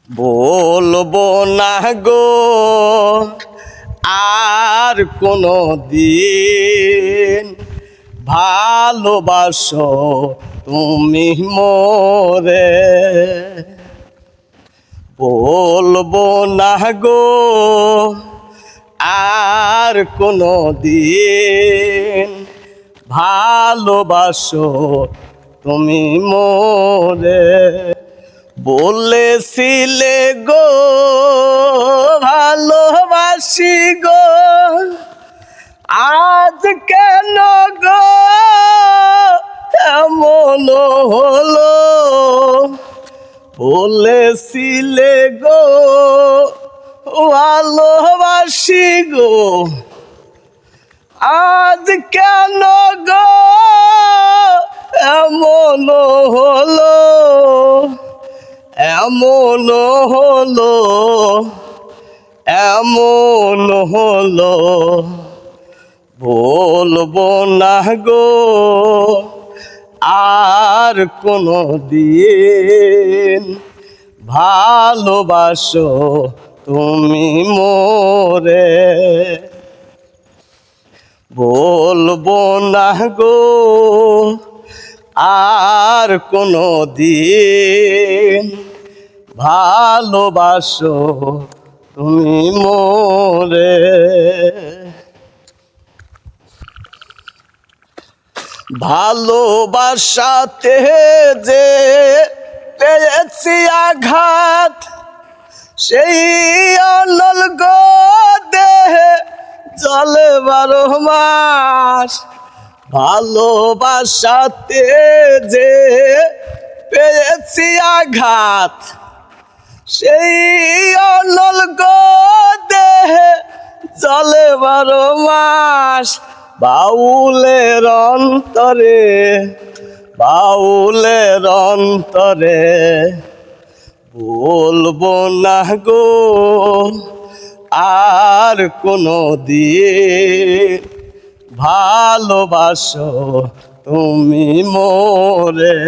বলবো না গো আর কোনো দিন, ভালোবাসো তুমি মোরে। বলবো না গো আর কোনো দিন, ভালোবাসো তুমি মোরে। বলেছিলে গো ভালোবাসি গো, আজ কেন গো এমন হলো। বলেছিলে গো ভালোবাসি গো, আজ কেন গো এমন হলো, এমন হলো, এমন হলো। বলবো না গো আর কোনো দিন, ভালোবাসো তুমি মোরে। বলবো না গো আর কোনো দিন, ভালোবাসো তুমি মোরে। ভালোবাসাতে যে পেয়েছি আঘাত, সেই অনল গো দেহে চলে 12 মাস। ভালোবাসাতে যে পেয়েছি আঘাত, সেই অনল গো দেহে চলে 12 মাস। বাউলের অন্তরে, বাউলের অন্তরে, বলবো না গো আর কোনো দিন, ভালোবাসো তুমি মোরে।